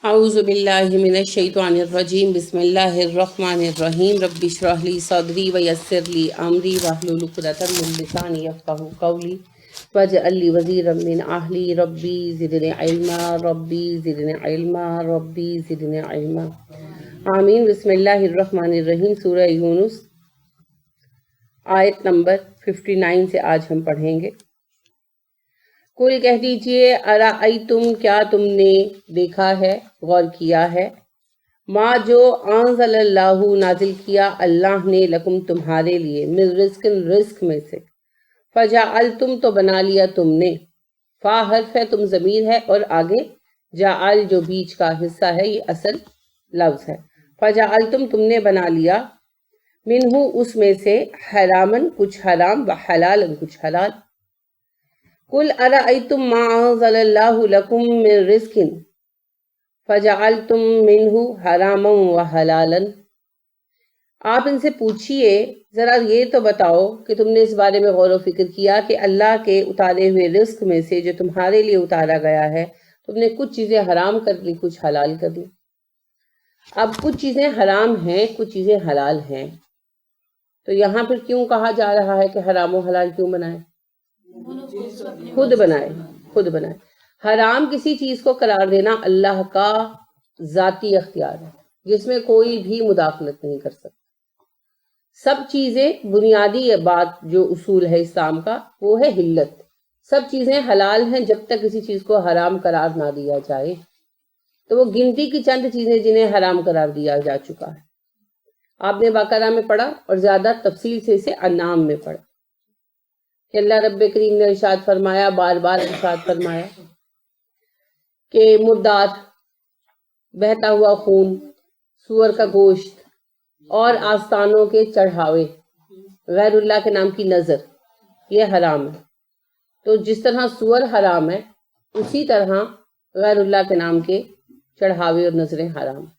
اعوذ باللہ من الشیطان الرجیم بسم اللہ الرحمن الرحیم رب اشرح لی صدری ویسر لی امری واحلل عقدۃ من لسانی یفقہوا قولی واجعل لی وزیرا من اہلی ربی زدنی علما ربی زدنی علما ربی زدنی علما آمین۔ بسم اللہ الرحمن الرحیم، سورہ یونس آیت نمبر 59 سے آج ہم پڑھیں گے۔ کل کہہ دیجئے ارائیتم، کیا تم نے دیکھا ہے، غور کیا ہے، ما جو انزل اللہ نازل کیا اللہ نے، لکم تمہارے لیے، من رزق رزق میں سے، فجعلتم تو بنا لیا تم نے، فا حرف ہے، تم ضمیر ہے، اور آگے جعل جو بیچ کا حصہ ہے یہ اصل لفظ ہے۔ فجعلتم تم نے بنا لیا، منہو اس میں سے، حرامن کچھ حرام، و حلالن کچھ حلال۔ قل ارأیتم ما انزل اللہ لکم من رزق فجعلتم منہ حراما وحلالا۔ آپ ان سے پوچھئے ذرا یہ تو بتاؤ کہ تم نے اس بارے میں غور و فکر کیا کہ اللہ کے اتارے ہوئے رزق میں سے جو تمہارے لیے اتارا گیا ہے تم نے کچھ چیزیں حرام کر لی، کچھ حلال کر لی۔ اب کچھ چیزیں حرام ہیں، کچھ چیزیں حلال ہیں، تو یہاں پھر کیوں کہا جا رہا ہے کہ حرام و حلال کیوں بنائے؟ خود بنائے، خود بنائے۔ حرام کسی چیز کو قرار دینا اللہ کا ذاتی اختیار ہے جس میں کوئی بھی مداخلت نہیں کر سکتا۔ سب چیزیں، بنیادی بات جو اصول ہے اسلام کا وہ ہے حلت۔ سب چیزیں حلال ہیں جب تک کسی چیز کو حرام قرار نہ دیا جائے۔ تو وہ گنتی کی چند چیزیں جنہیں حرام قرار دیا جا چکا ہے، آپ نے بقرہ میں پڑھا اور زیادہ تفصیل سے اسے انعام میں پڑھا کہ اللہ رب کریم نے ارشاد فرمایا، بار بار ارشاد فرمایا کہ مردار، بہتا ہوا خون، سور کا گوشت اور آستانوں کے چڑھاوے، غیر اللہ کے نام کی نظر، یہ حرام ہے۔ تو جس طرح سور حرام ہے اسی طرح غیر اللہ کے نام کے چڑھاوے اور نظریں حرام ہیں۔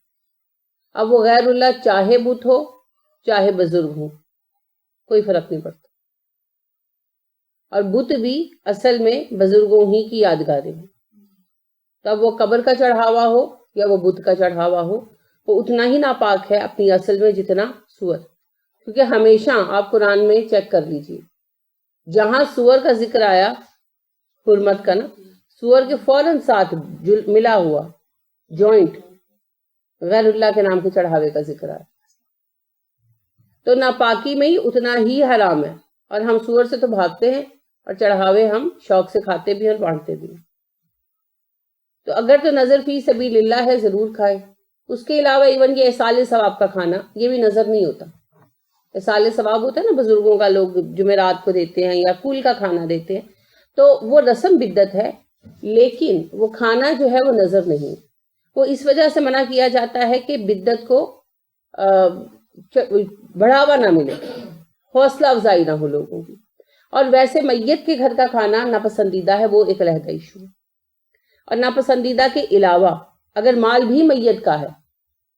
اب وہ غیر اللہ چاہے بت ہو چاہے بزرگ ہو، کوئی فرق نہیں پڑتا، اور بت بھی اصل میں بزرگوں ہی کی یادگاریں ہیں۔ تو اب وہ قبر کا چڑھاوا ہو یا وہ بت کا چڑھاوا ہو، وہ اتنا ہی ناپاک ہے اپنی اصل میں جتنا سور، کیونکہ ہمیشہ آپ قرآن میں چیک کر لیجئے، جہاں سور کا ذکر آیا، حرمت کا نا، سور کے فوراً ساتھ ملا ہوا جوائنٹ غیر اللہ کے نام کے چڑھاوے کا ذکر آیا۔ تو ناپاکی میں ہی اتنا ہی حرام ہے، اور ہم سور سے تو بھاگتے ہیں اور چڑھاوے ہم شوق سے کھاتے بھی اور بانٹتے بھی۔ تو اگر تو نظر فی سبیل اللہ ہے ضرور کھائے، اس کے علاوہ ایون یہ احصال ثواب کا کھانا، یہ بھی نظر نہیں ہوتا۔ احصال ثواب ہوتا ہے نا بزرگوں کا، لوگ جمعرات کو دیتے ہیں یا کل کا کھانا دیتے ہیں، تو وہ رسم بدعت ہے، لیکن وہ کھانا جو ہے وہ نظر نہیں۔ وہ اس وجہ سے منع کیا جاتا ہے کہ بدعت کو بڑھاوا نہ ملے، حوصلہ افزائی نہ ہو لوگوں کی۔ اور ویسے میت کے گھر کا کھانا ناپسندیدہ ہے، وہ ایک علیحدہ ایشو ہے۔ اور ناپسندیدہ کے علاوہ اگر مال بھی میت کا ہے،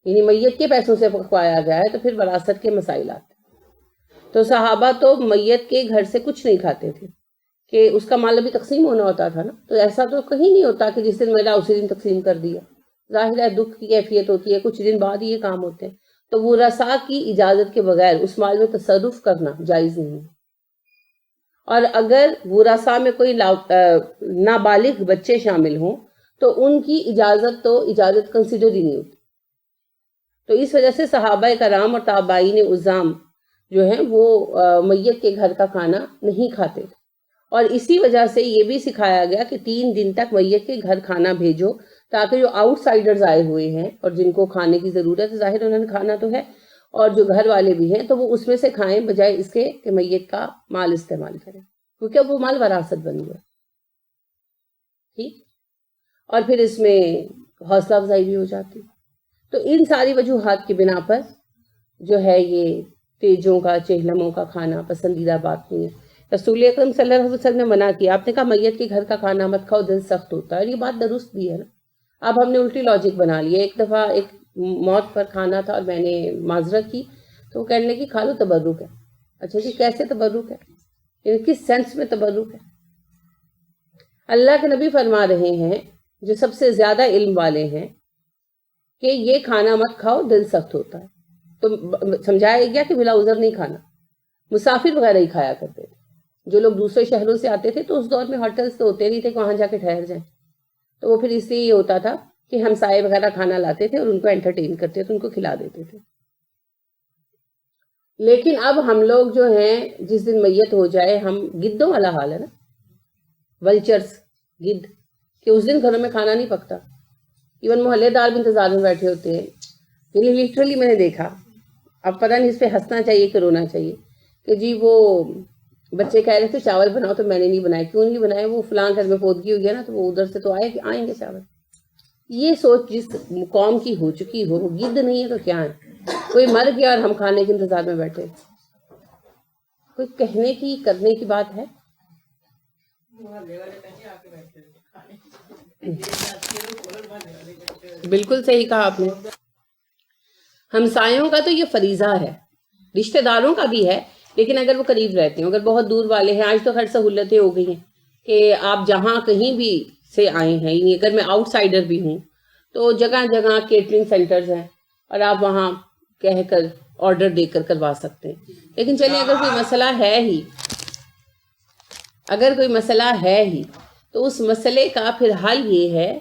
یعنی میت کے پیسوں سے پکوایا گیا ہے، تو پھر وراثت کے مسائل آتے ہیں۔ تو صحابہ تو میت کے گھر سے کچھ نہیں کھاتے تھے کہ اس کا مال ابھی تقسیم ہونا ہوتا تھا نا، تو ایسا تو کہیں نہیں ہوتا کہ جس دن ملا اسی دن تقسیم کر دیا۔ ظاہر ہے دکھ کی کیفیت ہوتی ہے، کچھ دن بعد ہی یہ کام ہوتے ہیں، تو ورثاء کی اجازت کے بغیر اس مال میں تصرف کرنا جائز نہیں ہے۔ اور اگر ورثاء میں کوئی نابالغ بچے شامل ہوں تو ان کی اجازت کنسیڈر ہی نہیں ہوتی۔ تو اس وجہ سے صحابہ کرام اور تابعین عظام جو ہیں وہ میت کے گھر کا کھانا نہیں کھاتے تھے، اور اسی وجہ سے یہ بھی سکھایا گیا کہ 3 دن تک میت کے گھر کھانا بھیجو، تاکہ جو آؤٹ سائیڈرز آئے ہوئے ہیں اور جن کو کھانے کی ضرورت ہے، ظاہر انہوں نے کھانا تو ہے، اور جو گھر والے بھی ہیں تو وہ اس میں سے کھائیں، بجائے اس کے کہ میت کا مال استعمال کریں، کیونکہ وہ مال وراثت بن گیا۔ ٹھیک، اور پھر اس میں حوصلہ افزائی بھی ہو جاتی۔ تو ان ساری وجوہات کی بنا پر جو ہے یہ تیجوں کا، چہلموں کا کھانا پسندیدہ بات نہیں ہے۔ رسول اکرم صلی اللہ علیہ وسلم نے منع کیا، آپ نے کہا میت کے گھر کا کھانا مت کھاؤ، دل سخت ہوتا ہے، اور یہ بات درست بھی ہے نا۔ اب ہم نے الٹی لاجک بنا لیا۔ ایک دفعہ ایک موت پر کھانا تھا اور میں نے معذرت کی، تو وہ کہنے لگی کھا لو، تبرک ہے۔ اچھا جی، کیسے تبرک ہے؟ یعنی کس سینس میں تبرک ہے؟ اللہ کے نبی فرما رہے ہیں جو سب سے زیادہ علم والے ہیں کہ یہ کھانا مت کھاؤ، دل سخت ہوتا ہے. تو سمجھایا گیا کہ بلا عذر نہیں کھانا. مسافر وغیرہ ہی کھایا کرتے تھے. جو لوگ دوسرے شہروں سے آتے تھے تو اس دور میں ہوٹلس تو ہوتے نہیں تھے کہ وہاں جا کے ٹھہر جائیں. تو وہ پھر اس لیے یہ ہوتا تھا کہ ہمسائے وغیرہ کھانا لاتے تھے اور ان کو انٹرٹین کرتے تھے، ان کو کھلا دیتے تھے. لیکن اب ہم لوگ جو ہیں جس دن میت ہو جائے، ہم گدوں والا حال ہے نا، ولچرز، گدھ، کہ اس دن گھروں میں کھانا نہیں پکتا. ایون محلے دار بھی انتظار میں بیٹھے ہوتے ہیں. یعنی لٹرلی میں نے دیکھا، اب پتہ نہیں اس پہ ہنسنا چاہیے کہ رونا چاہیے، کہ جی وہ بچے کہہ رہے تھے چاول بناؤ تو میں نے نہیں بنائے. کیوں نہیں بنائے؟ وہ فلاں گھر میں فوتگی ہوئی ہے نا، تو وہ ادھر سے تو آئیں گے چاول. یہ سوچ جس قوم کی ہو چکی ہو، وہ گدھ نہیں ہے تو کیا ہے؟ کوئی مر گیا اور ہم کھانے کے انتظار میں بیٹھے. کوئی کہنے کی کرنے کی بات ہے؟ بالکل صحیح کہا آپ نے. ہمسایوں کا تو یہ فریضہ ہے، رشتہ داروں کا بھی ہے، لیکن اگر وہ قریب رہتے ہیں، اگر بہت دور والے ہیں. آج تو ہر سہولتیں ہو گئی ہیں کہ آپ جہاں کہیں بھی سے آئے ہیں، یعنی اگر میں آؤٹ سائڈر بھی ہوں تو جگہ جگہ کیٹرنگ سینٹرز ہیں اور آپ وہاں کہہ کر آرڈر دے کر کروا سکتے ہیں. لیکن چلیں اگر کوئی مسئلہ ہے ہی تو اس مسئلے کا پھر حل یہ ہے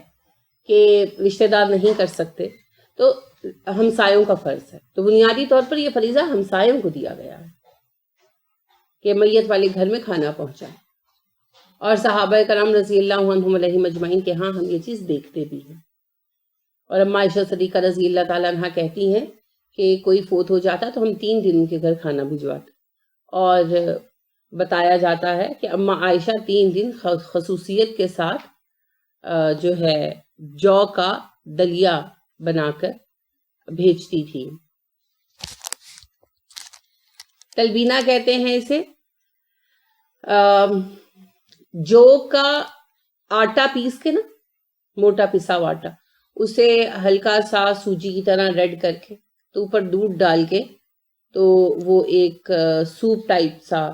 کہ رشتہ دار نہیں کر سکتے تو ہمسایوں کا فرض ہے. تو بنیادی طور پر یہ فریضہ ہمسایوں کو دیا گیا ہے کہ میت والے گھر میں کھانا پہنچائے. اور صحابہ کرام رضی اللہ عنہم علیہم اجمعین کے ہاں ہم یہ چیز دیکھتے بھی ہیں. اور اما عائشہ صدیقہ رضی اللہ تعالیٰ عنہ کہتی ہیں کہ کوئی فوت ہو جاتا تو ہم 3 دن ان کے گھر کھانا بھجواتے. اور بتایا جاتا ہے کہ اما عائشہ 3 دن خصوصیت کے ساتھ جو ہے جو کا دلیا بنا کر بھیجتی تھی. تلبینہ کہتے ہیں اسے. جو کا آٹا پیس کے نا، موٹا پسا ہوا آٹا، اسے ہلکا سا سوجی کی طرح ریڈ کر کے تو اوپر دودھ ڈال کے تو وہ ایک سوپ ٹائپ سا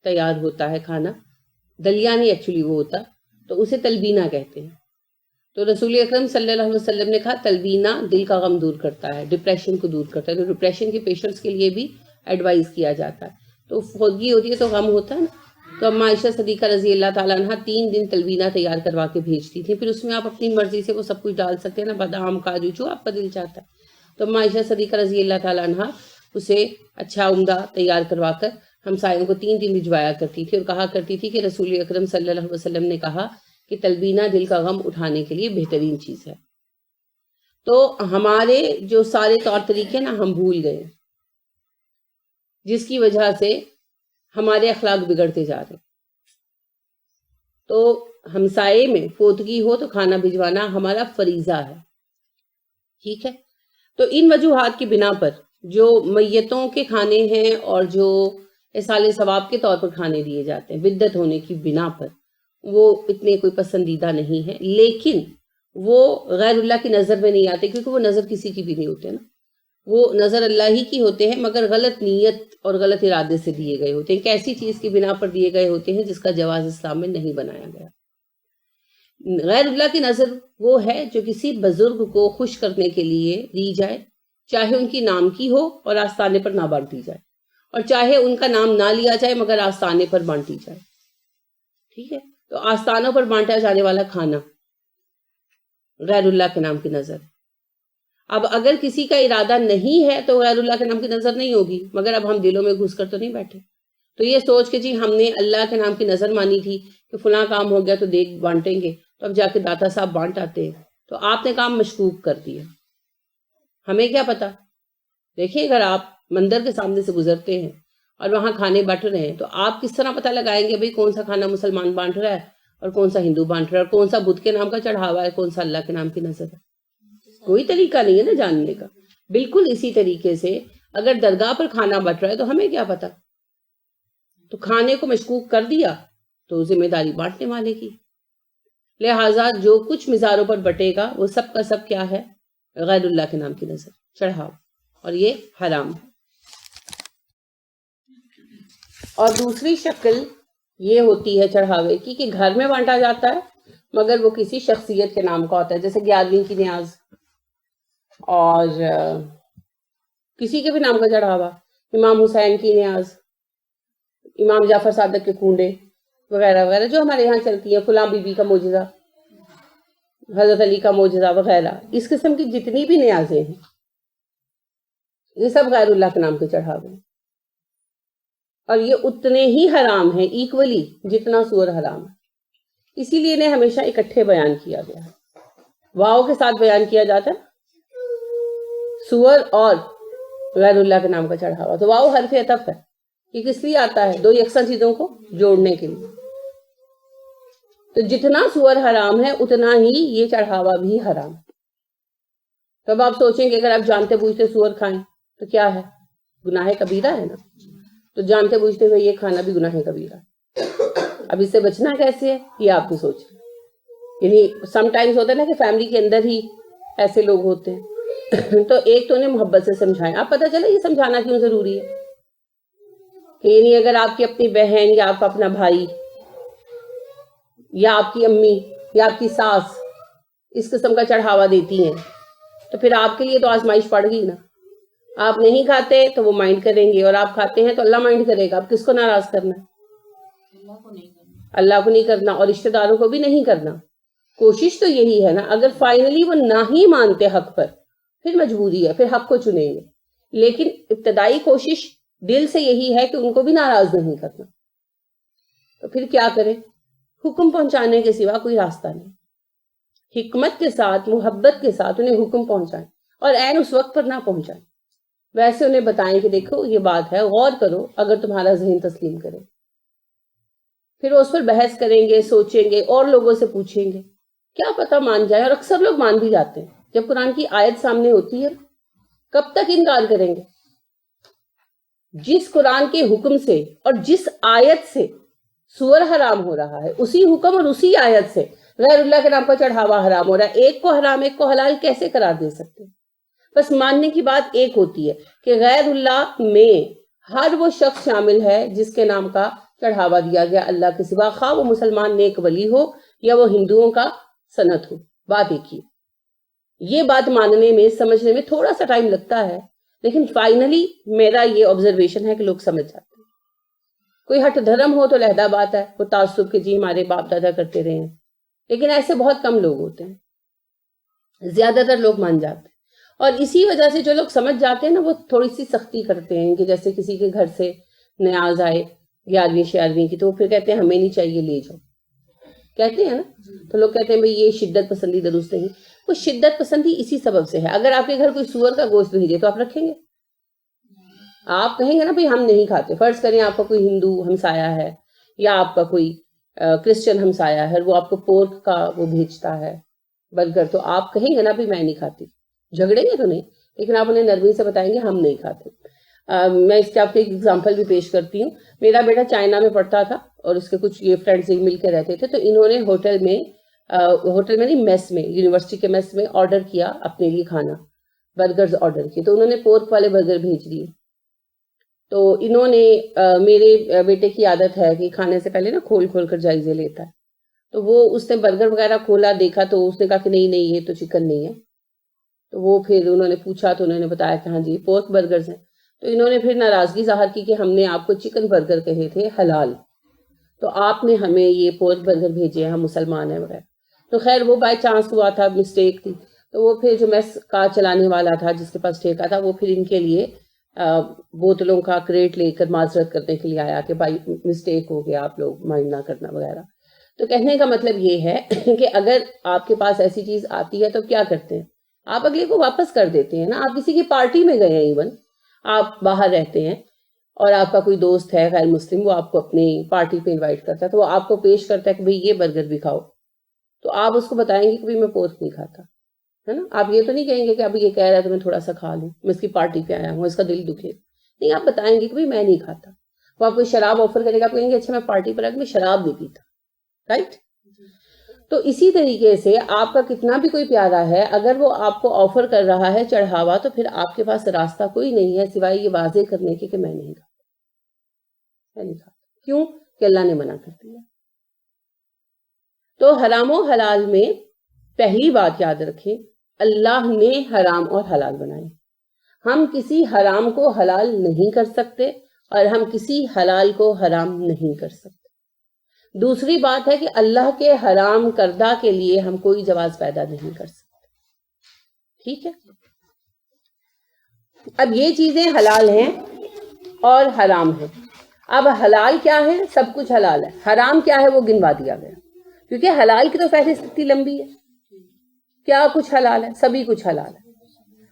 تیار ہوتا ہے کھانا. دلیا نہیں ایکچولی وہ ہوتا، تو اسے تلبینہ کہتے ہیں. تو رسول اکرم صلی اللہ علیہ وسلم نے کہا تلبینہ دل کا غم دور کرتا ہے، ڈپریشن کو دور کرتا ہے. تو ڈپریشن کے پیشنٹس کے لیے بھی ایڈوائز کیا جاتا ہے. تو فوتگی ہوتی ہے تو غم ہوتا ہے نا. تو اما عائشہ صدیقہ رضی اللہ تعالیٰ عنہ 3 دن تلبینہ تیار کروا کے بھیجتی تھی. پھر اس میں آپ اپنی مرضی سے وہ سب کچھ ڈال سکتے ہیں نا، بادام کاجو جو آپ کا دل چاہتا ہے. تو اما عائشہ صدیقہ رضی اللہ تعالیٰ عنہ اسے اچھا عمدہ تیار کروا کر ہمسایوں کو 3 دن بھجوایا کرتی تھی اور کہا کرتی تھی کہ رسول اکرم صلی اللہ علیہ وسلم نے کہا کہ تلبینہ دل کا غم اٹھانے کے لیے بہترین چیز ہے. تو ہمارے جو سارے طور طریقے نا ہم بھول گئے، جس کی وجہ سے ہمارے اخلاق بگڑتے جا رہے. تو ہمسائے میں فوتگی ہو تو کھانا بھجوانا ہمارا فریضہ ہے. ٹھیک ہے. تو ان وجوہات کی بنا پر جو میتوں کے کھانے ہیں اور جو اصالِ ثواب کے طور پر کھانے دیے جاتے ہیں بدعت ہونے کی بنا پر، وہ اتنے کوئی پسندیدہ نہیں ہے. لیکن وہ غیر اللہ کی نظر میں نہیں آتے، کیونکہ وہ نظر کسی کی بھی نہیں ہوتے نا. وہ نظر اللہ ہی کی ہوتے ہیں، مگر غلط نیت اور غلط ارادے سے دیے گئے ہوتے ہیں. ایک ایسی چیز کی بنا پر دیے گئے ہوتے ہیں جس کا جواز اسلام میں نہیں بنایا گیا. غیر اللہ کی نظر وہ ہے جو کسی بزرگ کو خوش کرنے کے لیے دی جائے، چاہے ان کی نام کی ہو اور آستانے پر نہ بانٹی جائے، اور چاہے ان کا نام نہ لیا جائے مگر آستانے پر بانٹی جائے. ٹھیک ہے. تو آستانوں پر بانٹا جانے والا کھانا غیر اللہ کے نام کی نظر. اب اگر کسی کا ارادہ نہیں ہے تو غیر اللہ کے نام کی نظر نہیں ہوگی، مگر اب ہم دلوں میں گھس کر تو نہیں بیٹھے. تو یہ سوچ کے جی ہم نے اللہ کے نام کی نظر مانی تھی کہ فلاں کام ہو گیا تو دیکھ بانٹیں گے، تو اب جا کے داتا صاحب بانٹ آتے ہیں. تو آپ نے کام مشکوک کر دیا. ہمیں کیا پتا. دیکھیں اگر آپ مندر کے سامنے سے گزرتے ہیں اور وہاں کھانے بٹ رہے ہیں تو آپ کس طرح پتہ لگائیں گے بھئی کون سا کھانا مسلمان بانٹ رہا ہے اور کون سا ہندو بانٹ رہا ہے، اور کون سا بدھ کے نام کا چڑھاوا ہے، کون سا اللہ کے نام کی نظر ہے؟ کوئی طریقہ نہیں ہے نا جاننے کا. بالکل اسی طریقے سے اگر درگاہ پر کھانا بٹ رہا ہے تو ہمیں کیا پتا. تو کھانے کو مشکوک کر دیا تو ذمہ داری بانٹنے والے کی. لہٰذا جو کچھ مزاروں پر بٹے گا وہ سب کا سب کیا ہے؟ غیر اللہ کے نام کی نظر، چڑھاوا، اور یہ حرام ہے. اور دوسری شکل یہ ہوتی ہے چڑھاوے کی کہ گھر میں بانٹا جاتا ہے مگر وہ کسی شخصیت کے نام کا ہوتا ہے، جیسے 11ویں کی نیاز. اور کسی کے بھی نام کا چڑھاوا، امام حسین کی نیاز، امام جعفر صادق کے کنڈے وغیرہ وغیرہ جو ہمارے یہاں چلتی ہیں، فلاں بی بی کا معجزہ، حضرت علی کا معجزہ وغیرہ، اس قسم کی جتنی بھی نیازیں ہیں یہ سب غیر اللہ کے نام کے چڑھاوے ہیں، اور یہ اتنے ہی حرام ہیں ایکولی جتنا سور حرام ہے، اسی لیے انہیں ہمیشہ اکٹھے بیان کیا گیا ہے، واؤ کے ساتھ بیان کیا جاتا ہے سور اور غیر اللہ کے نام کا چڑھاوا، تو واؤ حرف عطف ہے، یہ کس لیے آتا ہے؟ دو یکساں چیزوں کو جوڑنے کے لیے، تو جتنا سور حرام ہے اتنا ہی یہ چڑھاوا بھی حرام ہے۔ تو اب آپ سوچیں کہ اگر آپ جانتے بوجھتے سور کھائیں تو کیا ہے؟ گناہ کبیرہ ہے نا، تو جانتے بوجھتے ہوئے یہ کھانا بھی گناہ کبیرہ ہے۔ اب اس سے بچنا کیسے ہے یہ آپ کو سوچیں، یعنی سم ٹائمز ہوتا ہے نا کہ فیملی کے اندر ہی ایسے لوگ ہوتے ہیں تو ایک تو انہیں محبت سے سمجھائیں، آپ پتہ چلے یہ سمجھانا کیوں ضروری ہے کہ یعنی اگر آپ کی اپنی بہن یا آپ اپنا بھائی یا آپ کی امی یا آپ کی ساس اس قسم کا چڑھاوا دیتی ہیں تو پھر آپ کے لیے تو آزمائش پڑ گئی نا، آپ نہیں کھاتے تو وہ مائنڈ کریں گے، اور آپ کھاتے ہیں تو اللہ مائنڈ کرے گا، آپ کس کو ناراض کرنا ہے؟ اللہ کو نہیں کرنا، اور رشتہ داروں کو بھی نہیں کرنا۔ کوشش تو یہی ہے نا، اگر فائنلی وہ نہ ہی مانتے حق پر پھر مجبوری ہے، پھر حق کو چنیں گے، لیکن ابتدائی کوشش دل سے یہی ہے کہ ان کو بھی ناراض نہیں کرنا، تو پھر کیا کریں؟ حکم پہنچانے کے سوا کوئی راستہ نہیں، حکمت کے ساتھ محبت کے ساتھ انہیں حکم پہنچائیں، اور عین اس وقت پر نہ پہنچائیں، ویسے انہیں بتائیں کہ دیکھو یہ بات ہے، غور کرو، اگر تمہارا ذہن تسلیم کرے پھر اس پر بحث کریں گے، سوچیں گے، اور لوگوں سے پوچھیں گے، کیا پتہ مان جائے، اور اکثر لوگ مان بھی جاتے ہیں جب قرآن کی آیت سامنے ہوتی ہے، کب تک انکار کریں گے؟ جس قرآن کے حکم سے اور جس آیت سے سور حرام ہو رہا ہے، اسی حکم اور اسی آیت سے غیر اللہ کے نام کا چڑھاوا حرام ہو رہا ہے، ایک کو حرام ایک کو حلال کیسے قرار دے سکتے ہیں؟ بس ماننے کی بات ایک ہوتی ہے کہ غیر اللہ میں ہر وہ شخص شامل ہے جس کے نام کا چڑھاوا دیا گیا اللہ کے سوا، خواہ وہ مسلمان نیک ولی ہو یا وہ ہندوؤں کا سنت ہو، بات ایک ہی۔ یہ بات ماننے میں سمجھنے میں تھوڑا سا ٹائم لگتا ہے، لیکن فائنلی میرا یہ آبزرویشن ہے کہ لوگ سمجھ جاتے ہیں۔ کوئی ہٹ دھرم ہو تو لہدہ بات ہے، وہ تعصب کے جی ہمارے باپ دادا کرتے رہے ہیں، لیکن ایسے بہت کم لوگ ہوتے ہیں، زیادہ تر لوگ مان جاتے ہیں، اور اسی وجہ سے جو لوگ سمجھ جاتے ہیں نا وہ تھوڑی سی سختی کرتے ہیں، کہ جیسے کسی کے گھر سے نیاز آئے 11ویں 11ویں کی تو وہ پھر کہتے ہیں ہمیں نہیں چاہیے، لے جاؤ، کہتے ہیں نا، تو لوگ کہتے ہیں بھئی یہ شدت پسندی درست نہیں، وہ شدت پسندی اسی سبب سے ہے۔ اگر آپ کے گھر کوئی سور کا گوشت بھیجے تو آپ رکھیں گے؟ آپ کہیں گے نا بھئی ہم نہیں کھاتے، فرض کریں آپ کا کوئی ہندو ہمسایا ہے یا آپ کا کوئی کرسچن ہمسایا ہے، وہ آپ کو پورک کا وہ بھیجتا ہے برگر، تو آپ کہیں گے نا بھئی میں نہیں کھاتی، جھگڑیں گے تو نہیں، لیکن آپ انہیں نرمی سے بتائیں گے ہم نہیں کھاتے۔ میں اس کے آپ کو ایک ایگزامپل بھی پیش کرتی ہوں، میرا بیٹا چائنا میں پڑھتا تھا اور اس کے کچھ یہ فرینڈز مل کے رہتے تھے، تو انہوں نے ہوٹل میں نہیں میس میں، یونیورسٹی کے میس میں آرڈر کیا اپنے لیے کھانا، برگرز آرڈر کیے، تو انہوں نے پورک والے برگر بھیج دیے، تو انہوں نے میرے بیٹے کی عادت ہے کہ کھانے سے پہلے نا کھول کھول کر جائزے لیتا ہے، تو وہ اس نے برگر وغیرہ کھولا دیکھا تو اس نے کہا کہ نہیں یہ تو چکن نہیں ہے، تو وہ پھر انہوں نے پوچھا تو انہوں نے بتایا کہ ہاں جی پورک برگرز ہیں، تو انہوں نے پھر ناراضگی ظاہر کی کہ ہم نے آپ کو چکن برگر کہے تھے حلال، تو آپ نے ہمیں یہ پورک برگر بھیجے ہیں، ہم مسلمان ہیں وغیرہ۔ تو خیر وہ بائی چانس ہوا تھا، مسٹیک تھی، تو وہ پھر جو میس کا چلانے والا تھا جس کے پاس ٹھیکا تھا وہ پھر ان کے لیے بوتلوں کا کریٹ لے کر معذرت کرنے کے لیے آیا کہ بھائی مسٹیک ہو گیا، آپ لوگ مائنڈ نہ کرنا وغیرہ۔ تو کہنے کا مطلب یہ ہے کہ اگر آپ کے پاس ایسی چیز آتی ہے تو کیا کرتے ہیں؟ آپ اگلے کو واپس کر دیتے ہیں نا۔ آپ کسی کی پارٹی میں گئے ہیں، ایون آپ باہر رہتے ہیں اور آپ کا کوئی دوست ہے غیر مسلم، وہ آپ کو اپنی پارٹی پہ انوائٹ کرتا ہے، تو وہ آپ کو پیش کرتا ہے کہ بھئی یہ برگر بھی کھاؤ، تو آپ اس کو بتائیں گے کہ بھئی میں پورک نہیں کھاتا، ہے نا۔ آپ یہ تو نہیں کہیں گے کہ اب یہ کہہ رہا ہے تو میں تھوڑا سا کھا لوں، میں اس کی پارٹی پہ آیا ہوں، اس کا دل دکھے، نہیں، آپ بتائیں گے کہ بھئی میں نہیں کھاتا۔ وہ آپ کو شراب آفر کرے گا، آپ کہیں گے اچھا میں پارٹی پر آ کے میں شراب نہیں پیتا، رائٹ۔ تو اسی طریقے سے آپ کا کتنا بھی کوئی پیارا ہے، اگر وہ آپ کو آفر کر رہا ہے چڑھاوا، تو پھر آپ کے پاس راستہ کوئی نہیں ہے سوائے یہ واضح کرنے کے کہ میں نہیں کھاتا۔ کیوں؟ کہ اللہ نے منع کر دیا۔ تو حرام و حلال میں پہلی بات یاد رکھیں، اللہ نے حرام اور حلال بنائے. ہم کسی حرام کو حلال نہیں کر سکتے اور ہم کسی حلال کو حرام نہیں کر سکتے. دوسری بات ہے کہ اللہ کے حرام کردہ کے لیے ہم کوئی جواز پیدا نہیں کر سکتے. ٹھیک ہے. اب یہ چیزیں حلال ہیں اور حرام ہیں. اب حلال کیا ہے؟ سب کچھ حلال ہے. حرام کیا ہے وہ گنوا دیا گیا، کیونکہ حلال کی تو فہرست اتنی لمبی ہے. کیا کچھ حلال ہے؟ سبھی کچھ حلال ہے.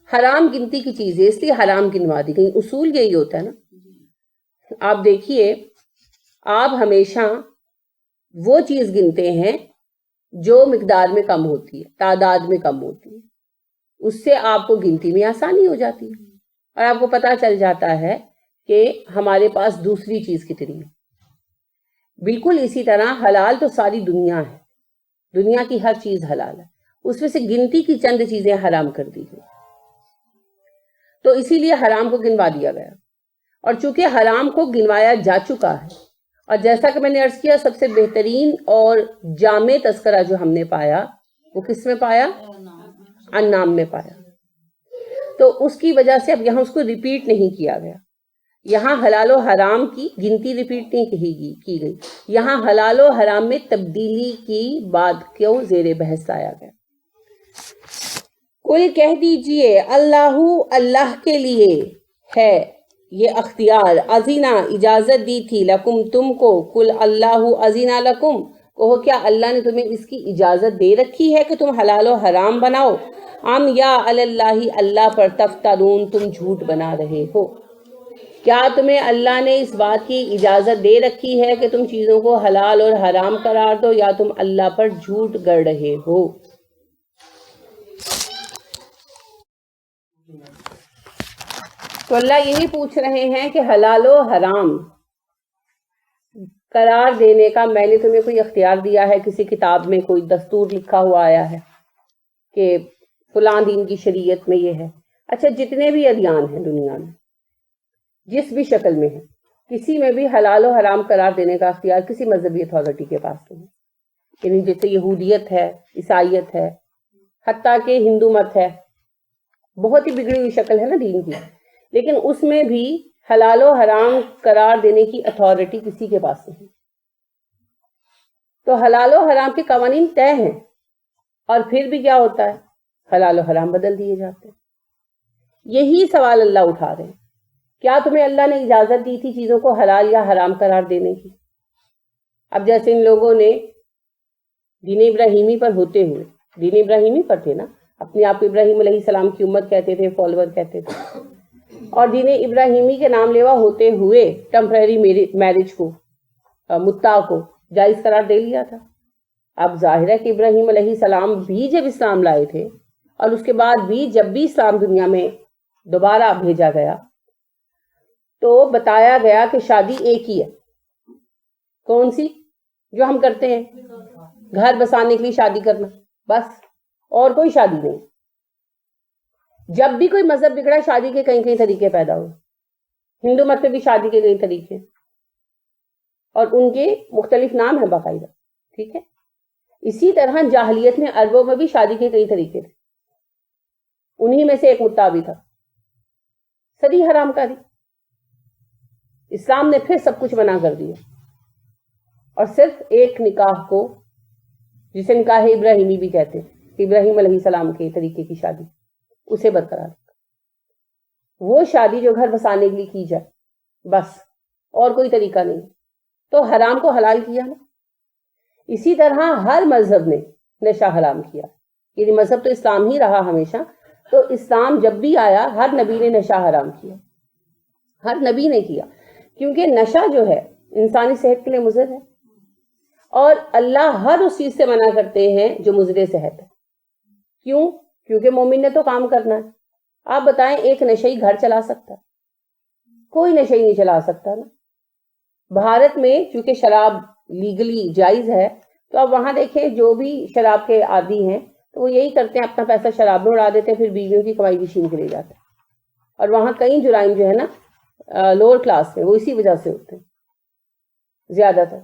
حرام گنتی کی چیز ہے، اس لیے حرام گنوا دی گئی. اصول یہی ہوتا ہے نا. آپ دیکھیے، آپ ہمیشہ وہ چیز گنتے ہیں جو مقدار میں کم ہوتی ہے، تعداد میں کم ہوتی ہے. اس سے آپ کو گنتی میں آسانی ہو جاتی ہے اور آپ کو پتہ چل جاتا ہے کہ ہمارے پاس دوسری چیز کتنی ہے. بالکل اسی طرح حلال تو ساری دنیا ہے، دنیا کی ہر چیز حلال ہے. اس میں سے گنتی کی چند چیزیں حرام کر دی گئی، تو اسی لیے حرام کو گنوا دیا گیا. اور چونکہ حرام کو گنوایا جا چکا ہے، اور جیسا کہ میں نے عرض کیا، سب سے بہترین اور جامع تذکرہ جو ہم نے پایا وہ کس میں پایا؟ انعام میں پایا. تو اس کی وجہ سے اب یہاں اس کو ریپیٹ نہیں کیا گیا. یہاں حلال و حرام کی گنتی ریپیٹ نہیں کی گئی، یہاں حلال و حرام میں تبدیلی کی بات کو زیر بحث لایا گیا. کل کہہ دیجئے اللہ کے لیے ہے یہ اختیار، اذینا اجازت دی تھی، لکم تم کو، کل اللہ اذینا لکم، کہو کیا اللہ نے تمہیں اس کی اجازت دے رکھی ہے کہ تم حلال و حرام بناؤ؟ ام یا اللہ اللہ پر تفترون، تم جھوٹ بنا رہے ہو. کیا تمہیں اللہ نے اس بات کی اجازت دے رکھی ہے کہ تم چیزوں کو حلال اور حرام قرار دو، یا تم اللہ پر جھوٹ گڑھ رہے ہو؟ تو اللہ یہی پوچھ رہے ہیں کہ حلال و حرام قرار دینے کا میں نے تمہیں کوئی اختیار دیا ہے؟ کسی کتاب میں کوئی دستور لکھا ہوا آیا ہے کہ فلاں دین کی شریعت میں یہ ہے؟ اچھا، جتنے بھی ادیان ہیں دنیا میں، جس بھی شکل میں ہے، کسی میں بھی حلال و حرام قرار دینے کا اختیار کسی مذہبی اتھارٹی کے پاس نہیں. یعنی جیسے یہودیت ہے، عیسائیت ہے، حتیٰ کہ ہندو مت ہے، بہت ہی بگڑی ہوئی شکل ہے نا دین کی، لیکن اس میں بھی حلال و حرام قرار دینے کی اتھارٹی کسی کے پاس نہیں. تو حلال و حرام کے قوانین طے ہیں، اور پھر بھی کیا ہوتا ہے؟ حلال و حرام بدل دیے جاتے ہیں. یہی سوال اللہ اٹھا رہے ہیں. کیا تمہیں اللہ نے اجازت دی تھی چیزوں کو حلال یا حرام قرار دینے کی؟ اب جیسے ان لوگوں نے دین ابراہیمی پر ہوتے ہوئے، دین ابراہیمی پر تھے نا، اپنے آپ کو ابراہیم علیہ السلام کی امت کہتے تھے، فالوور کہتے تھے، اور دین ابراہیمی کے نام لیوا ہوتے ہوئے ٹیمپرری میرج کو، متع کو جائز قرار دے لیا تھا. اب ظاہر ہے کہ ابراہیم علیہ السلام بھی جب اسلام لائے تھے، اور اس کے بعد بھی جب بھی اسلام دنیا میں دوبارہ بھیجا گیا، تو بتایا گیا کہ شادی ایک ہی ہے. کون سی؟ جو ہم کرتے ہیں، گھر بسانے کے لیے شادی کرنا، بس، اور کوئی شادی نہیں. جب بھی کوئی مذہب بگڑا، شادی کے کئی کئی طریقے پیدا ہوئے. ہندو مت میں بھی شادی کے کئی طریقے، اور ان کے مختلف نام ہیں باقاعدہ. ٹھیک ہے. اسی طرح جاہلیت میں، عربوں میں بھی شادی کے کئی طریقے تھے. انہی میں سے ایک متع بھی تھا، صریح حرام کاری. اسلام نے پھر سب کچھ منع کر دیا، اور صرف ایک نکاح کو، جسے نکاح ابراہیمی بھی کہتے ہیں، کہ ابراہیم علیہ السلام کے طریقے کی شادی، اسے برقرار رکھا. وہ شادی جو گھر بسانے کے لیے کی جائے، بس، اور کوئی طریقہ نہیں. تو حرام کو حلال کیا نا. اسی طرح ہر مذہب نے نشہ حرام کیا. یعنی مذہب تو اسلام ہی رہا ہمیشہ، تو اسلام جب بھی آیا ہر نبی نے نشہ حرام کیا، ہر نبی نے کیا، کیونکہ نشہ جو ہے انسانی صحت کے لیے مضر ہے، اور اللہ ہر اس چیز سے منع کرتے ہیں جو مضر صحت ہے. کیوں؟ کیونکہ مومن نے تو کام کرنا ہے. آپ بتائیں، ایک نشئی گھر چلا سکتا ہے؟ کوئی نشئی نہیں چلا سکتا نا. بھارت میں چونکہ شراب لیگلی جائز ہے، تو اب وہاں دیکھیں جو بھی شراب کے عادی ہیں تو وہ یہی کرتے ہیں، اپنا پیسہ شراب میں اڑا دیتے ہیں، پھر بیویوں کی کمائی بھی چھین کے لے جاتے ہیں. اور وہاں کئی جرائم جو ہے نا لوور کلاس میں، وہ اسی وجہ سے ہوتے ہیں زیادہ تر.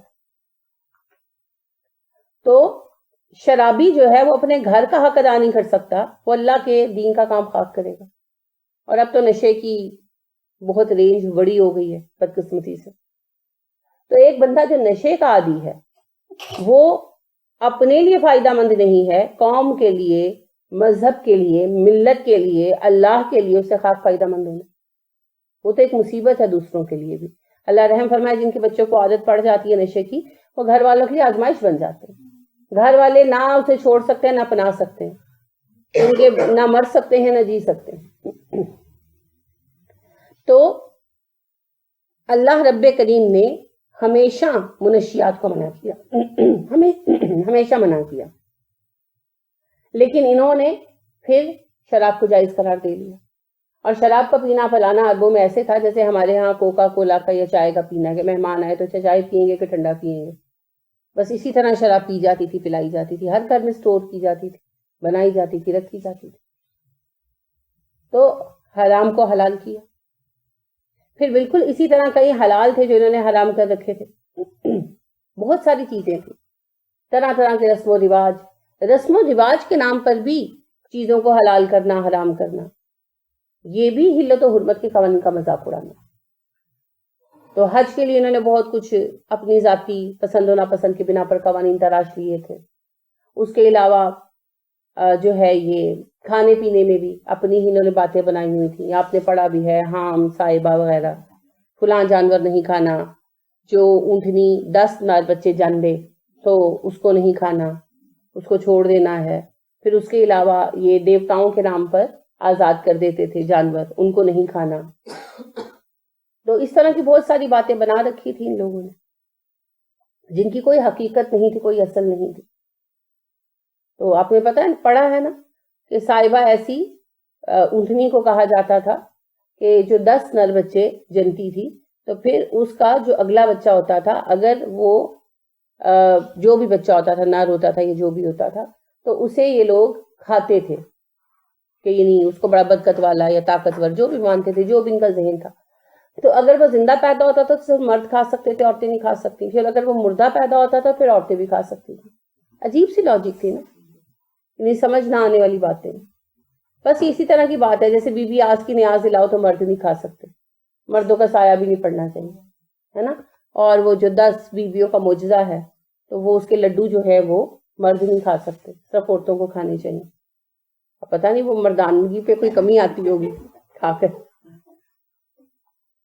تو شرابی جو ہے وہ اپنے گھر کا حق ادا نہیں کر سکتا، وہ اللہ کے دین کا کام خاک کرے گا. اور اب تو نشے کی بہت رینج بڑی ہو گئی ہے بدقسمتی سے. تو ایک بندہ جو نشے کا عادی ہے وہ اپنے لیے فائدہ مند نہیں ہے، قوم کے لیے، مذہب کے لیے، ملت کے لیے، اللہ کے لیے اسے خاص فائدہ مند ہونا. وہ تو ایک مصیبت ہے دوسروں کے لیے بھی. اللہ رحم فرمائے جن کے بچوں کو عادت پڑ جاتی ہے نشے کی، وہ گھر والوں کے لیے آزمائش بن جاتے ہیں. گھر والے نہ اسے چھوڑ سکتے ہیں نہ پنا سکتے ہیں، ان کے نہ مر سکتے ہیں نہ جی سکتے ہیں. تو اللہ رب کریم نے ہمیشہ منشیات کو منع کیا، ہمیشہ منع کیا، لیکن انہوں نے پھر شراب کو جائز قرار دے لیا. اور شراب کا پینا پلانا عربوں میں ایسے تھا جیسے ہمارے ہاں کوکا کولا کا یا چائے کا پینا ہے کہ مہمان آئے تو چائے پیئیں گے کہ ٹھنڈا پیئیں گے. بس اسی طرح شراب پی جاتی تھی، پلائی جاتی تھی، ہر گھر میں سٹور کی جاتی تھی، بنائی جاتی تھی، رکھی جاتی تھی. تو حرام کو حلال کیا. پھر بالکل اسی طرح کئی حلال تھے جو انہوں نے حرام کر رکھے تھے. بہت ساری چیزیں تھیں، طرح طرح کے رسم و رواج کے نام پر بھی چیزوں کو حلال کرنا، حرام کرنا، یہ بھی حلت و حرمت کے قوانین کا مذاق اڑانا. تو حج کے لیے انہوں نے بہت کچھ اپنی ذاتی پسند و ناپسند کے بنا پر قوانین تراش لیے تھے. اس کے علاوہ جو ہے یہ کھانے پینے میں بھی اپنی ہی انہوں نے باتیں بنائی ہوئی تھیں. آپ نے پڑھا بھی ہے، حام، صائبہ وغیرہ. فلاں جانور نہیں کھانا، جو اونٹنی 10 نر بچے جن دے تو اس کو نہیں کھانا، اس کو چھوڑ دینا ہے. پھر اس کے علاوہ یہ دیوتاؤں کے نام پر آزاد کر دیتے تھے جانور، ان کو نہیں کھانا. تو اس طرح کی بہت ساری باتیں بنا رکھی تھی ان لوگوں نے، جن کی کوئی حقیقت نہیں تھی، کوئی اصل نہیں تھی. تو آپ نے پتہ ہے پڑھا ہے نا کہ صائبہ ایسی اونٹنی کو کہا جاتا تھا کہ جو 10 نر بچے جنتی تھی، تو پھر اس کا جو اگلا بچہ ہوتا تھا، اگر وہ جو بھی بچہ ہوتا تھا، نر ہوتا تھا یا جو بھی ہوتا تھا، تو اسے یہ لوگ کھاتے تھے کہ یعنی اس کو بڑا برکت والا یا طاقتور جو بھی مانتے تھے، جو بھی ان کا ذہن تھا. تو اگر وہ زندہ پیدا ہوتا تھا تو صرف مرد کھا سکتے تھے، عورتیں نہیں کھا سکتی. پھر اگر وہ مردہ پیدا ہوتا تھا پھر عورتیں بھی کھا سکتی تھی. عجیب سی لاجک تھی نا، یعنی سمجھ نہ آنے والی باتیں. بس اسی طرح کی بات ہے جیسے بی بی آس کی نیاز دلاؤ تو مرد نہیں کھا سکتے، مردوں کا سایہ بھی نہیں پڑنا چاہیے، ہے نا. اور وہ جو 10 بیویوں کا معجزہ ہے تو وہ اس کے لڈو جو ہے وہ مرد نہیں کھا سکتے، صرف عورتوں کو کھانے چاہیے. پتہ نہیں وہ مردانگی پہ کوئی کمی آتی ہوگی کھا کر،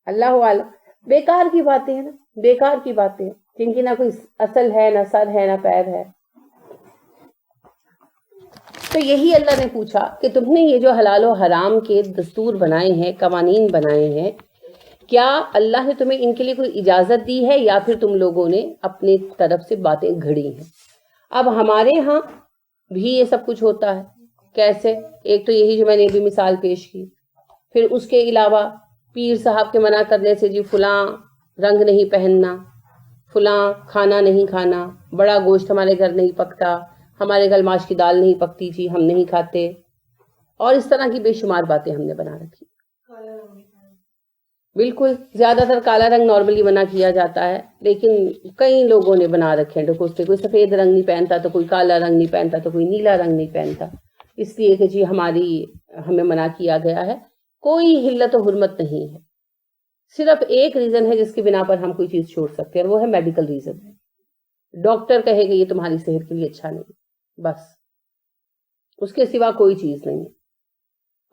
اللہ عالم. بیکار کی باتیں ہیں نا، بیکار کی باتیں جن کی نہ کوئی اصل ہے، نہ سر ہے، نہ پیر ہے. تو یہی اللہ نے پوچھا کہ تم نے یہ جو حلال و حرام کے دستور بنائے ہیں، قوانین بنائے ہیں، کیا اللہ نے تمہیں ان کے لیے کوئی اجازت دی ہے یا پھر تم لوگوں نے اپنی طرف سے باتیں گھڑی ہیں؟ اب ہمارے ہاں بھی یہ سب کچھ ہوتا ہے. کیسے؟ ایک تو یہی جو میں نے بھی مثال پیش کی. پھر اس کے علاوہ پیر صاحب کے منع کرنے سے جی فلاں رنگ نہیں پہننا، فلاں کھانا نہیں کھانا، بڑا گوشت ہمارے گھر نہیں پکتا، ہمارے گھر ماش کی دال نہیں پکتی تھی، ہم نہیں کھاتے. اور اس طرح کی بے شمار باتیں ہم نے بنا رکھی. بالکل زیادہ تر کالا رنگ نارملی منع کیا جاتا ہے، لیکن کئی لوگوں نے بنا رکھے ہیں ڈکوستے. کوئی سفید رنگ نہیں پہنتا تو کوئی کالا رنگ نہیں پہنتا تو کوئی نیلا رنگ نہیں پہنتا، اس لیے کہ جی ہمیں منع کیا گیا ہے. کوئی حلت و حرمت نہیں ہے، صرف ایک ریزن ہے جس کی بنا پر ہم کوئی چیز چھوڑ سکتے ہیں، اور وہ ہے میڈیکل ریزن. ڈاکٹر کہے کہ یہ تمہاری صحت کے لیے اچھا نہیں، بس اس کے سوا کوئی چیز نہیں ہے.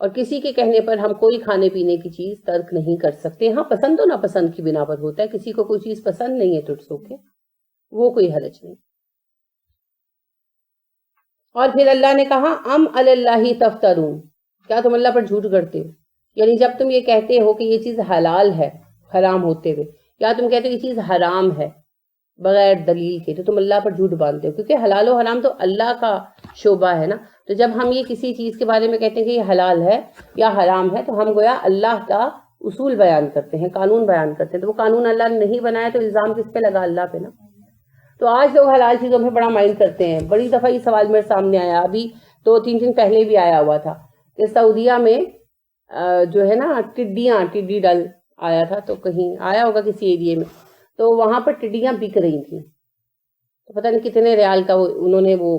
اور کسی کے کہنے پر ہم کوئی کھانے پینے کی چیز ترک نہیں کر سکتے. ہاں پسند و ناپسند کی بنا پر ہوتا ہے، کسی کو کوئی چیز پسند نہیں ہے تو اٹس اوکے، وہ کوئی حرج نہیں. اور پھر اللہ نے کہا ام علی اللہ تفترون، کیا تم اللہ پر جھوٹ گڑتے ہو؟ یعنی جب تم یہ کہتے ہو کہ یہ چیز حلال ہے حرام ہوتے ہوئے، یا تم کہتے ہو یہ چیز حرام ہے بغیر دلیل کے، تو تم اللہ پر جھوٹ باندھتے ہو، کیونکہ حلال و حرام تو اللہ کا شعبہ ہے نا. تو جب ہم یہ کسی چیز کے بارے میں کہتے ہیں کہ یہ حلال ہے یا حرام ہے تو ہم گویا اللہ کا اصول بیان کرتے ہیں، قانون بیان کرتے ہیں. تو وہ قانون اللہ نے نہیں بنایا تو الزام کس پہ لگا؟ اللہ پہ نا. تو آج لوگ حلال چیزوں میں بڑا مائنڈ کرتے ہیں. بڑی دفعہ یہ سوال میرے سامنے آیا، ابھی 2-3 دن پہلے بھی آیا ہوا تھا کہ سعودیہ میں جو ہے نا ٹڈی ڈل آیا تھا، تو کہیں آیا ہوگا کسی ایریے میں، تو وہاں پر ٹڈیاں بک رہی تھیں. تو پتہ نہیں کتنے ریال کا انہوں نے وہ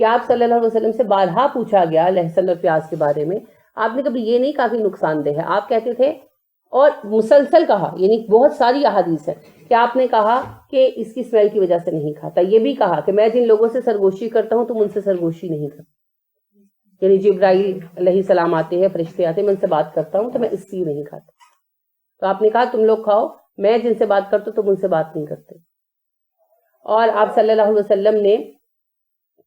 کہ آپ صلی اللہ علیہ وسلم سے بارہا پوچھا گیا لہسن اور پیاز کے بارے میں، آپ نے کبھی یہ نہیں کہا کہ نقصان دہ ہے، آپ کہتے تھے اور مسلسل کہا، یعنی بہت ساری احادیث ہے کہ آپ نے کہا کہ اس کی اسمیل کی وجہ سے نہیں کھاتا. یہ بھی کہا کہ میں جن لوگوں سے سرگوشی کرتا ہوں تم ان سے سرگوشی نہیں کرتا، یعنی جبرائیل علیہ السلام آتے ہیں، فرشتے آتے ہیں، میں ان سے بات کرتا ہوں تو میں اس لیے نہیں کھاتا. تو آپ نے کہا تم لوگ کھاؤ، میں جن سے بات کرتا ہوں تم ان سے بات نہیں کرتے. اور آپ صلی اللہ علیہ وسلم نے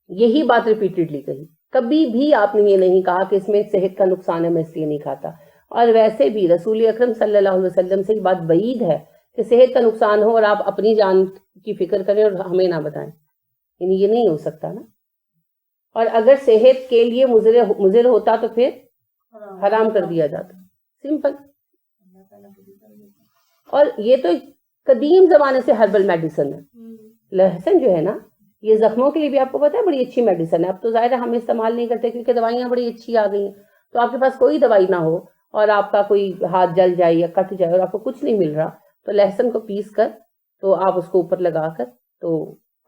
یہی بات ریپیٹڈلی کہی، کبھی بھی آپ نے یہ نہیں کہا کہ اس میں صحت کا نقصان ہے میں اس لیے نہیں کھاتا. اور ویسے بھی رسول اکرم صلی اللہ علیہ وسلم سے یہ بات بعید ہے کہ صحت کا نقصان ہو اور آپ اپنی جان کی فکر کریں اور ہمیں نہ بتائیں، یعنی یہ نہیں ہو سکتا نا. اور اگر صحت کے لیے مضر ہوتا تو پھر حرام کر دیا جاتا، سمپل. اور یہ تو قدیم زمانے سے ہربل میڈیسن ہے. لہسن جو ہے نا یہ زخموں کے لیے بھی آپ کو پتا ہے بڑی اچھی میڈیسن ہے. اب تو ظاہر ہے ہم استعمال نہیں کرتے کیونکہ دوائیاں بڑی اچھی آ گئی ہیں. تو آپ کے پاس کوئی دوائی نہ ہو اور آپ کا کوئی ہاتھ جل جائے یا کٹ جائے اور آپ کو کچھ نہیں مل رہا، تو لہسن کو پیس کر تو آپ اس کو اوپر لگا کر تو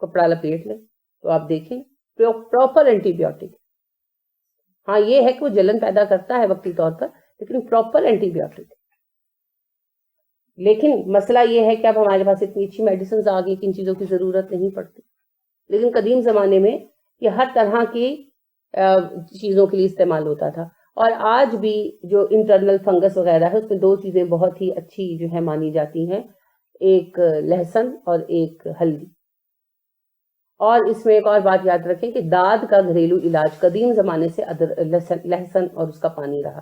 کپڑا لپیٹ لیں تو آپ دیکھیں پراپر اینٹی بایوٹک. ہاں یہ ہے کہ وہ جلن پیدا کرتا ہے وقتی طور پر، لیکن پراپر اینٹی بایوٹک. لیکن مسئلہ یہ ہے کہ اب ہمارے پاس اتنی اچھی میڈیسنز آ گئی کہ ان چیزوں کی ضرورت نہیں پڑتی. لیکن قدیم زمانے میں یہ ہر طرح کی چیزوں کے لیے استعمال ہوتا تھا. اور آج بھی جو انٹرنل فنگس وغیرہ ہے اس میں دو چیزیں بہت ہی اچھی جو ہے مانی جاتی ہیں، ایک لہسن اور ایک ہلدی. اور اس میں ایک اور بات یاد رکھیں کہ داد کا گھریلو علاج قدیم زمانے سے لہسن اور اس کا پانی رہا.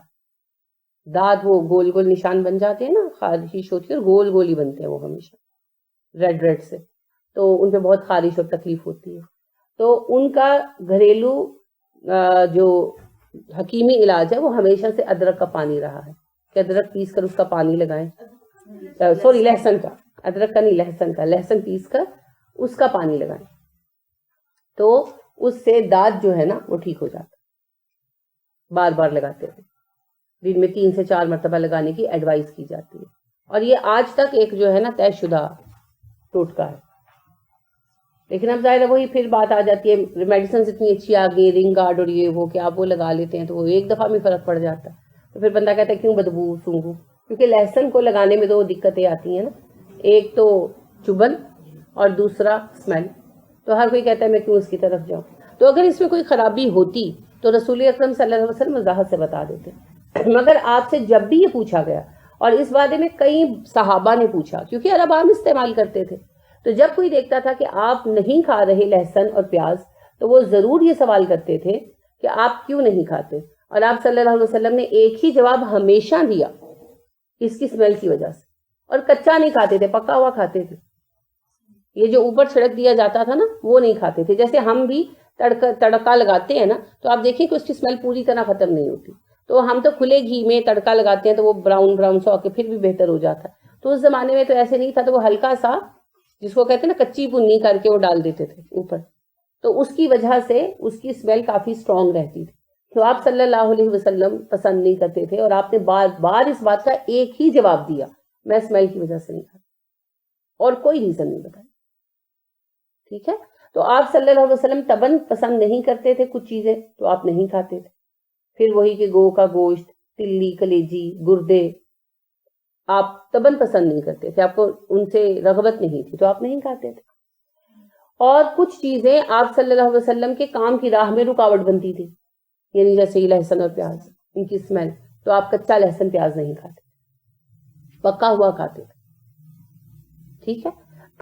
داد وہ گول گول نشان بن جاتے ہیں نا، خارش ہوتی ہے اور گول گول ہی بنتے ہیں وہ ہمیشہ ریڈ سے، تو ان پہ بہت خارش اور تکلیف ہوتی ہے. تو ان کا گھریلو جو حکیمی علاج ہے وہ ہمیشہ سے ادرک کا پانی رہا ہے کہ ادرک پیس کر اس کا پانی لگائیں. سوری لہسن کا، ادرک کا نہیں لہسن کا، لہسن پیس کر اس کا پانی لگائیں تو اس سے داد جو ہے نا وہ ٹھیک ہو جاتا. بار بار لگاتے ہیں، دن میں 3 سے 4 مرتبہ لگانے کی ایڈوائز کی جاتی ہے. اور یہ آج تک ایک جو ہے نا طے شدہ ٹوٹکا ہے. لیکن اب ظاہر ہے وہی پھر بات آ جاتی ہے، میڈیسنز اتنی اچھی آ گئی، رنگ گارڈ اور یہ وہ کہ آپ وہ لگا لیتے ہیں تو وہ ایک دفعہ میں فرق پڑ جاتا ہے. تو پھر بندہ کہتا ہے کیوں بدبو سونگھوں، کیونکہ لہسن کو لگانے میں دو دقتیں آتی ہیں نا، ایک تو چبھن اور دوسرا اسمیل. تو ہر کوئی کہتا ہے میں کیوں اس کی طرف جاؤں. تو اگر اس میں کوئی خرابی ہوتی تو رسول اکرم صلی اللہ علیہ وسلم وضاحت سے بتا دیتے. مگر آپ سے جب بھی یہ پوچھا گیا، اور اس بارے میں کئی صحابہ نے پوچھا کیونکہ عرب عام استعمال کرتے تھے، تو جب کوئی دیکھتا تھا کہ آپ نہیں کھا رہے لہسن اور پیاز تو وہ ضرور یہ سوال کرتے تھے کہ آپ کیوں نہیں کھاتے. اور آپ صلی اللہ علیہ وسلم نے ایک ہی جواب ہمیشہ دیا، اس کی اسمیل کی وجہ سے. اور کچا نہیں کھاتے تھے، پکا ہوا کھاتے تھے. یہ جو اوپر چھڑک دیا جاتا تھا نا وہ نہیں کھاتے تھے. جیسے ہم بھی تڑکا لگاتے ہیں نا تو آپ دیکھیں کہ اس کی اسمیل پوری طرح ختم نہیں ہوتی. تو ہم تو کھلے گھی میں تڑکا لگاتے ہیں تو وہ براؤن سا ہو کے پھر بھی بہتر ہو جاتا ہے. تو اس زمانے میں تو ایسے نہیں تھا، تو وہ ہلکا سا جس کو کہتے ہیں نا کچی بنی کر کے وہ ڈال دیتے تھے اوپر، تو اس کی وجہ سے اس کی اسمیل کافی اسٹرانگ رہتی تھی. تو آپ صلی اللہ علیہ وسلم پسند نہیں کرتے تھے اور آپ نے بار بار اس بات کا ایک ہی جواب دیا، میں اسمیل کی وجہ سے نہیں کھاتا، اور کوئی ریزن نہیں بتایا. ٹھیک ہے. تو آپ صلی اللہ علیہ وسلم تبن پسند نہیں کرتے تھے کچھ چیزیں تو آپ نہیں کھاتے تھے. پھر وہی کہ گو کا گوشت، تلی، کلیجی، گردے آپ تبن پسند نہیں کرتے تھے، آپ کو ان سے رغبت نہیں تھی تو آپ نہیں کھاتے تھے. اور کچھ چیزیں آپ صلی اللہ علیہ وسلم کے کام کی راہ میں رکاوٹ بنتی تھی، یعنی جیسے یہ لہسن اور پیاز، ان کی اسمیل، تو آپ کچا لہسن پیاز نہیں کھاتے، پکا ہوا کھاتے تھے. ٹھیک ہے.